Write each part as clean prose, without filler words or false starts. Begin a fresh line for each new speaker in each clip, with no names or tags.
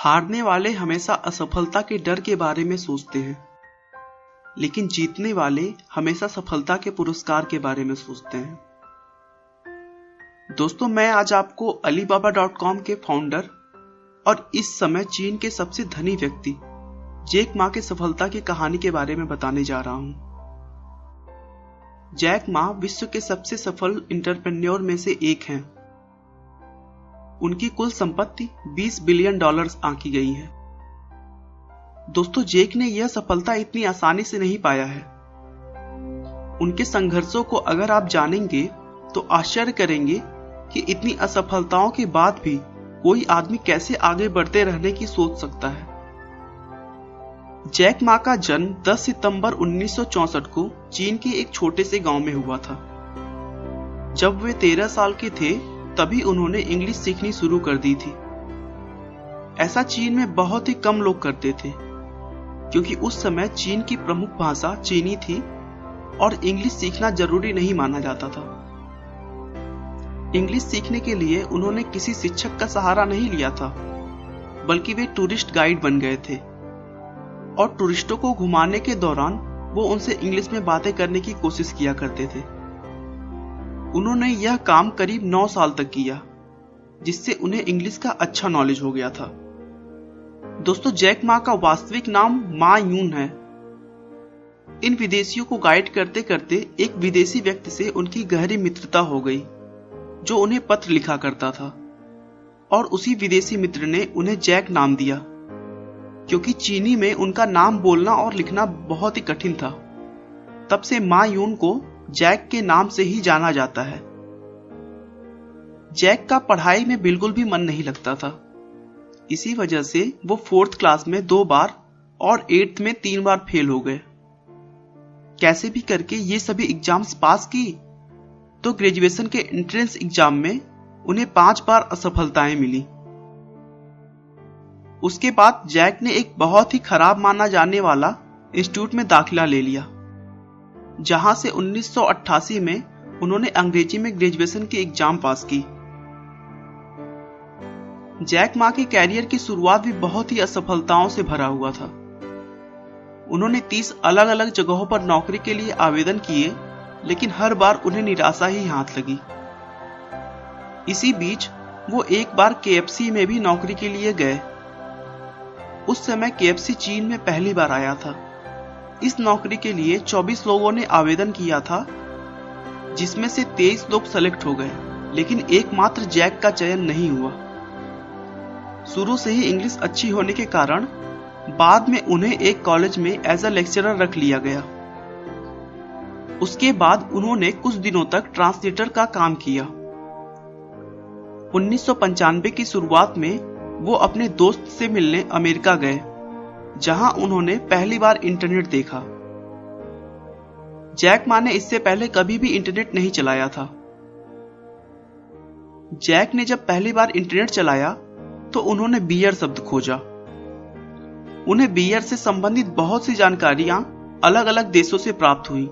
हारने वाले हमेशा असफलता के डर के बारे में सोचते हैं, लेकिन जीतने वाले हमेशा सफलता के पुरस्कार के बारे में सोचते हैं। दोस्तों, मैं आज आपको Alibaba.com के फाउंडर और इस समय चीन के सबसे धनी व्यक्ति जैक मा के सफलता की कहानी के बारे में बताने जा रहा हूं। जैक मा विश्व के सबसे सफल एंटरप्रेन्योर में से एक हैं। उनकी कुल संपत्ति $20 बिलियन आंकी गई है। दोस्तों, जैक ने यह सफलता इतनी आसानी से नहीं पाया है। उनके संघर्षों को अगर आप जानेंगे तो आश्चर्य करेंगे कि इतनी असफलताओं के बाद भी कोई आदमी कैसे आगे बढ़ते रहने की सोच सकता है। जैक मा का जन्म 10 सितंबर 1964 को चीन के एक छोटे से गांव में हुआ था। जब वे 13 साल के थे तभी उन्होंने इंग्लिश सीखनी शुरू कर दी थी। ऐसा चीन में बहुत ही कम लोग करते थे, क्योंकि उस समय चीन की प्रमुख भाषा चीनी थी और इंग्लिश सीखना जरूरी नहीं माना जाता था। इंग्लिश सीखने के लिए उन्होंने किसी शिक्षक का सहारा नहीं लिया था, बल्कि वे टूरिस्ट गाइड बन गए थे और टूरिस्टों को घुमाने के दौरान वो उनसे इंग्लिश में बातें करने की कोशिश किया करते थे। उन्होंने यह काम करीब 9 साल तक किया, जिससे उन्हें इंग्लिश का अच्छा नॉलेज हो गया था। दोस्तों, जैक मा का वास्तविक नाम मा यून है। इन विदेशियों को गाइड करते करते एक विदेशी व्यक्ति से उनकी गहरी मित्रता हो गई, जो उन्हें पत्र लिखा करता था, और उसी विदेशी मित्र ने उन्हें जैक नाम दिया, क्योंकि चीनी में उनका नाम बोलना और लिखना बहुत ही कठिन था। तब से मा यून को जैक के नाम से ही जाना जाता है। जैक का पढ़ाई में बिल्कुल भी मन नहीं लगता था। इसी वजह से वो 4th क्लास में 2 बार और 8th में 3 बार फेल हो गए। कैसे भी करके ये सभी एग्जाम्स पास की तो ग्रेजुएशन के एंट्रेंस एग्जाम में उन्हें 5 बार असफलताएं मिली। उसके बाद जैक ने एक बहुत ही खराब माना जाने वाला इंस्टीट्यूट में दाखिला ले लिया, जहां से 1988 में उन्होंने अंग्रेजी में ग्रेजुएशन की एग्जाम पास की। जैक मा के कैरियर की शुरुआत भी बहुत ही असफलताओं से भरा हुआ था। उन्होंने 30 अलग अलग जगहों पर नौकरी के लिए आवेदन किए, लेकिन हर बार उन्हें निराशा ही हाथ लगी। इसी बीच वो एक बार KFC में भी नौकरी के लिए गए। उस समय KFC चीन में पहली बार आया था। इस नौकरी के लिए 24 लोगों ने आवेदन किया था, जिसमें से 23 लोग सेलेक्ट हो गए, लेकिन एकमात्र जैक का चयन नहीं हुआ। शुरू से ही इंग्लिश अच्छी होने के कारण बाद में उन्हें एक कॉलेज में एज अ लेक्चरर रख लिया गया। उसके बाद उन्होंने कुछ दिनों तक ट्रांसलेटर का काम किया। 1995 की शुरुआत में वो अपने दोस्त से मिलने अमेरिका गए, जहां उन्होंने पहली बार इंटरनेट देखा। जैक मा ने इससे पहले कभी भी इंटरनेट नहीं चलाया था। जैक ने जब पहली बार इंटरनेट चलाया तो उन्होंने बियर शब्द खोजा। उन्हें बियर से संबंधित बहुत सी जानकारियां अलग अलग देशों से प्राप्त हुई,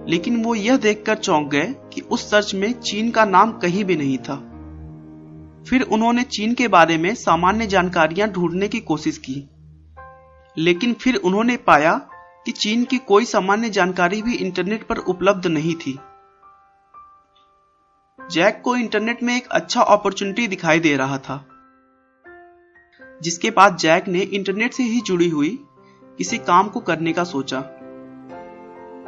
लेकिन वो यह देखकर चौंक गए कि उस सर्च में चीन का नाम कहीं भी नहीं था। फिर उन्होंने चीन के बारे में सामान्य जानकारियां ढूंढने की कोशिश की, लेकिन फिर उन्होंने पाया कि चीन की कोई सामान्य जानकारी भी इंटरनेट पर उपलब्ध नहीं थी। जैक को इंटरनेट में एक अच्छा अपॉर्चुनिटी दिखाई दे रहा था, जिसके बाद जैक ने इंटरनेट से ही जुड़ी हुई किसी काम को करने का सोचा।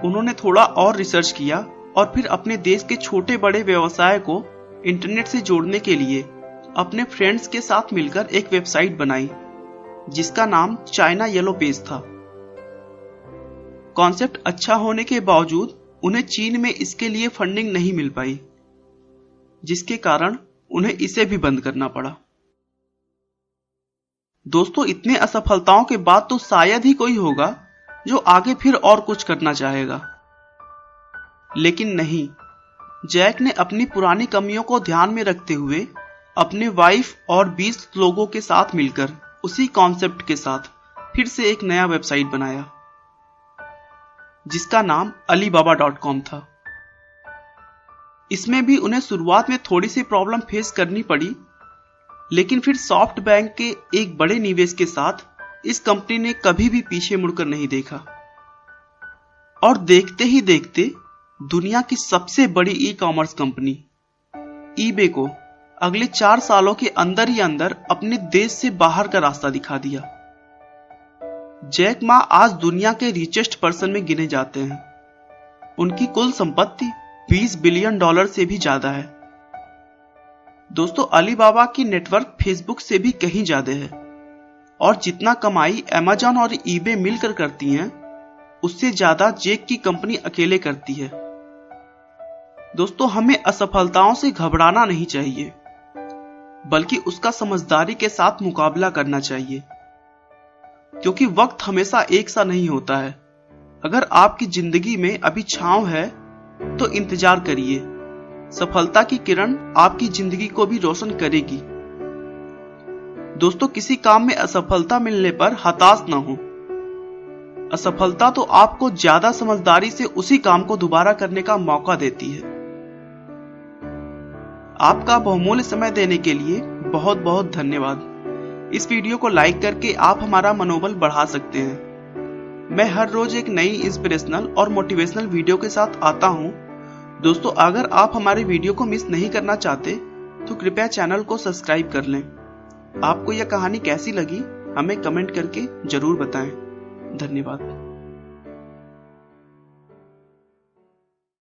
उन्होंने थोड़ा और रिसर्च किया और फिर अपने देश के छोटे बड़े व्यवसाय को इंटरनेट से जोड़ने के लिए अपने फ्रेंड्स के साथ मिलकर एक वेबसाइट बनाई, जिसका नाम चाइना येलो पेज था। कॉन्सेप्ट अच्छा होने के बावजूद उन्हें चीन में इसके लिए फंडिंग नहीं मिल पाई, जिसके कारण उन्हें इसे भी बंद करना पड़ा। दोस्तों, इतने असफलताओं के बाद तो शायद ही कोई होगा जो आगे फिर और कुछ करना चाहेगा, लेकिन नहीं। जैक ने अपनी पुरानी कमियों को ध्यान में रखते हुए अपने वाइफ और 20 लोगों के साथ मिलकर उसी कॉन्सेप्ट के साथ फिर से एक नया वेबसाइट बनाया, जिसका नाम Alibaba.com था। इसमें भी उन्हें शुरुआत में थोड़ी सी प्रॉब्लम फेस करनी पड़ी, लेकिन फिर सॉफ्ट बैंक के एक बड़े निवेश के साथ इस कंपनी ने कभी भी पीछे मुड़कर नहीं देखा और देखते ही देखते दुनिया की सबसे बड़ी ई कॉमर्स कंपनी ईबे को अगले 4 सालों के अंदर ही अंदर अपने देश से बाहर का रास्ता दिखा दिया। जैक मा आज दुनिया के रिचेस्ट पर्सन में गिने जाते हैं। उनकी कुल संपत्ति $20 बिलियन से भी ज्यादा है। दोस्तों, अलीबाबा की नेटवर्क फेसबुक से भी कहीं ज्यादा है और जितना कमाई अमेजॉन और ईबे मिलकर करती हैं, उससे ज्यादा जैक की कंपनी अकेले करती है। दोस्तों, हमें असफलताओं से घबराना नहीं चाहिए, बल्कि उसका समझदारी के साथ मुकाबला करना चाहिए, क्योंकि वक्त हमेशा एक सा नहीं होता है। अगर आपकी जिंदगी में अभी छांव है तो इंतजार करिए, सफलता की किरण आपकी जिंदगी को भी रोशन करेगी। दोस्तों, किसी काम में असफलता मिलने पर हताश न हो। असफलता तो आपको ज्यादा समझदारी से उसी काम को दोबारा करने का मौका देती है। आपका बहुमूल्य समय देने के लिए बहुत बहुत धन्यवाद। इस वीडियो को लाइक करके आप हमारा मनोबल बढ़ा सकते हैं। मैं हर रोज एक नई इंस्पिरेशनल और मोटिवेशनल वीडियो के साथ आता हूं। दोस्तों, अगर आप हमारे वीडियो को मिस नहीं करना चाहते तो कृपया चैनल को सब्सक्राइब कर लें। आपको यह कहानी कैसी लगी हमें कमेंट करके जरूर बताएं। धन्यवाद।